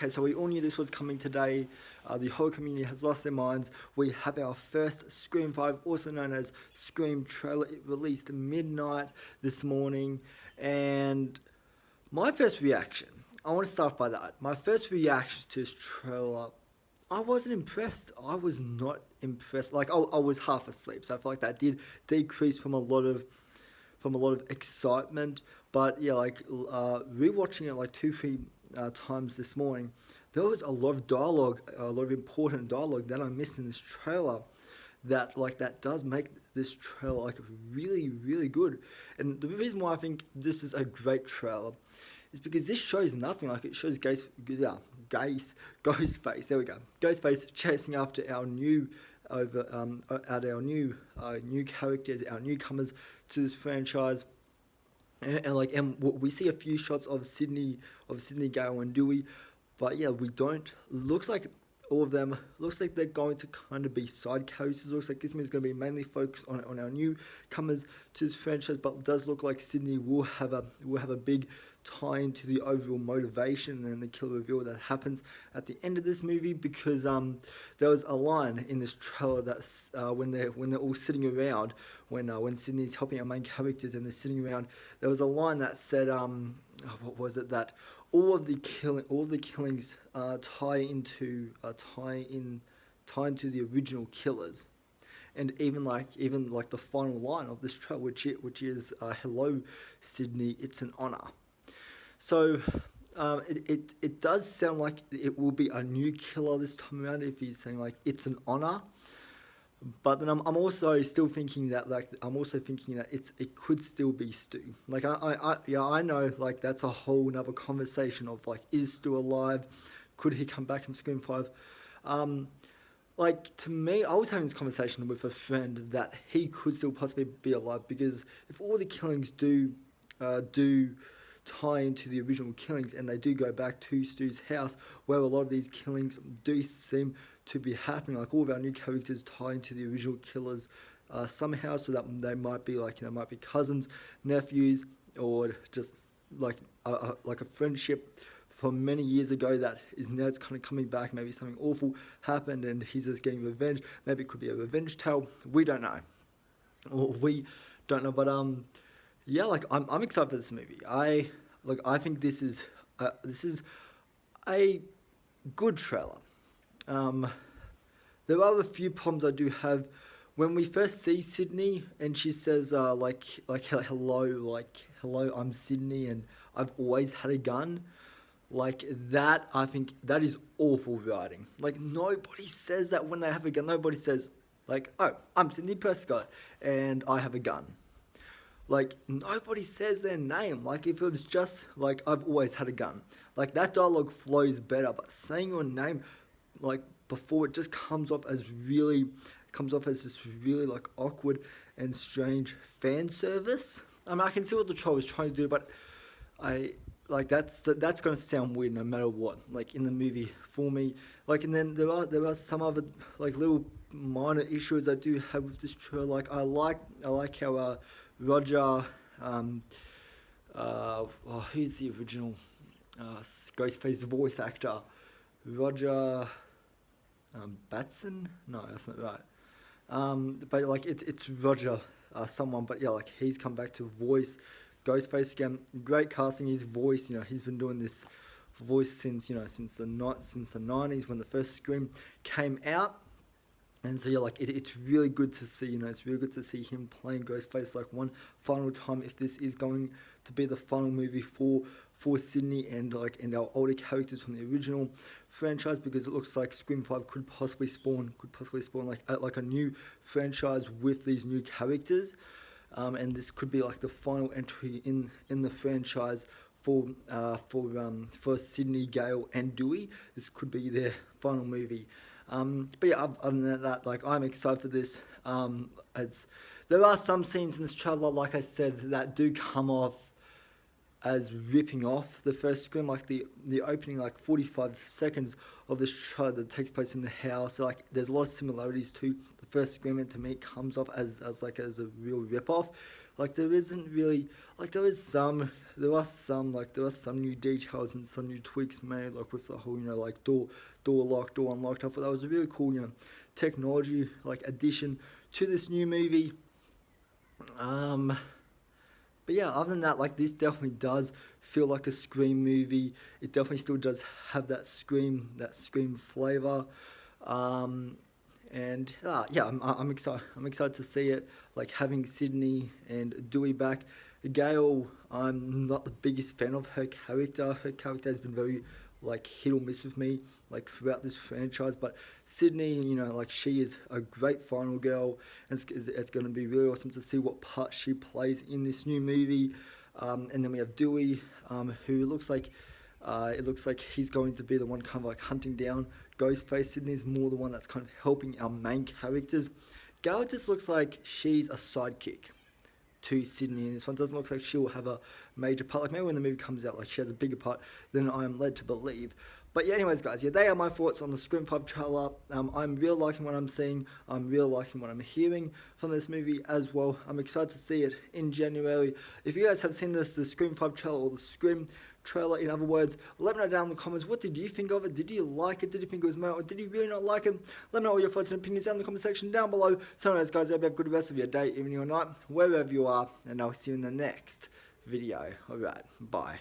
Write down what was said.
Okay, so we all knew this was coming today. The whole community has lost their minds. We have our first Scream 5, also known as Scream trailer. It released midnight this morning. And my first reaction, I want to start by that. My first reaction to this trailer, I wasn't impressed. I was not impressed. Like, I was half asleep, so I feel like that did decrease from a lot of excitement. But yeah, like rewatching it like 2, 3 times this morning, there was a lot of dialogue, a lot of important dialogue that I missed in this trailer. That does make this trailer like really really good. And the reason why I think this is a great trailer is because this shows nothing. Like it shows Ghostface. There we go. Ghostface chasing after our new new characters, our newcomers to this franchise. And we see a few shots of Sydney, Gale and Dewey, but yeah, we don't. Looks like all of them. Looks like they're going to kind of be side characters. Looks like this movie is going to be mainly focused on our newcomers to this franchise, but it does look like Sydney will have a big tie into the overall motivation and the killer reveal that happens at the end of this movie. Because there was a line in this trailer that's when they're all sitting around, when Sydney's helping our main characters and they're sitting around, there was a line that said what was it, that all of the killings tie into the original killers. And even like the final line of this trailer, which is "Hello, Sydney, it's an honor." So it does sound like it will be a new killer this time around if he's saying like it's an honor. But then I'm also still thinking that it could still be Stu. Like I know like that's a whole another conversation of like, is Stu alive? Could he come back in Scream 5? Like, to me, I was having this conversation with a friend that he could still possibly be alive, because if all the killings do tie into the original killings and they do go back to Stu's house, where a lot of these killings do seem to be happening, like all of our new characters tie into the original killers somehow, so that they might be might be cousins, nephews, or just like a friendship from many years ago that is now it's kind of coming back. Maybe something awful happened and he's just getting revenge. Maybe it could be a revenge tale. We don't know. But yeah, like I'm excited for this movie. I think this is a good trailer. There are a few problems I do have. When we first see Sydney and she says hello, I'm Sydney and I've always had a gun. Like that, I think that is awful writing. Like, nobody says that when they have a gun. Nobody says like, oh, I'm Sydney Prescott and I have a gun. Like, nobody says their name. Like, if it was just like, I've always had a gun, like that dialogue flows better. But saying your name like before, it just comes off as this really like awkward and strange fan service. I mean, I can see what the troll was trying to do, but that's going to sound weird no matter what, like in the movie for me. Like, and then there are some other like little minor issues I do have with this trailer. Like, I like how Roger, who's the original Ghostface voice actor? Roger Batson? No, that's not right. But like it's Roger someone, but yeah, like he's come back to voice Ghostface again. Great casting. His voice, he's been doing this voice since the 90s when the first Scream came out. And so yeah, like it's really good to see, it's really good to see him playing Ghostface like one final time, if this is going to be the final movie for Sydney and our older characters from the original franchise, because it looks like Scream 5 could possibly spawn like a new franchise with these new characters. And this could be like the final entry in the franchise for Sydney, Gale, and Dewey. This could be their final movie. But yeah, other than that, like I'm excited for this. There are some scenes in this trailer, like I said, that do come off as ripping off the first Scream, like the opening 45 seconds of this trailer that takes place in the house. So, like, there's a lot of similarities to the first Scream, and to me it comes off as a real rip off. Like there isn't really like there are some new details and some new tweaks made, like with the whole like door lock, door unlocked. I thought that was a really cool technology like addition to this new movie. Um, but yeah, other than that, like this definitely does feel like a Scream movie. It definitely still does have that Scream flavor. Um, and yeah, I'm excited. I'm excited to see it. Like having Sydney and Dewey back. Gail, I'm not the biggest fan of her character. Her character has been very like hit or miss with me like throughout this franchise. But Sydney, like she is a great final girl, and it's going to be really awesome to see what part she plays in this new movie. And then we have Dewey, who looks like it looks like he's going to be the one kind of like hunting down Ghostface. Sydney's more the one that's kind of helping our main characters. Gal just looks like she's a sidekick to Sydney in this one. Doesn't look like she'll have a major part. Like maybe when the movie comes out, like she has a bigger part than I am led to believe. But yeah, anyways, guys, yeah, they are my thoughts on the Scream 5 trailer. I'm really liking what I'm seeing. I'm really liking what I'm hearing from this movie as well. I'm excited to see it in January. If you guys have seen the Scream 5 trailer or the Scream trailer, in other words, let me know down in the comments. What did you think of it? Did you like it? Did you think it was mad, or did you really not like it? Let me know all your thoughts and opinions down in the comment section down below. So anyways, guys, I hope you have a good rest of your day, evening or night, wherever you are, and I'll see you in the next video. Alright, bye.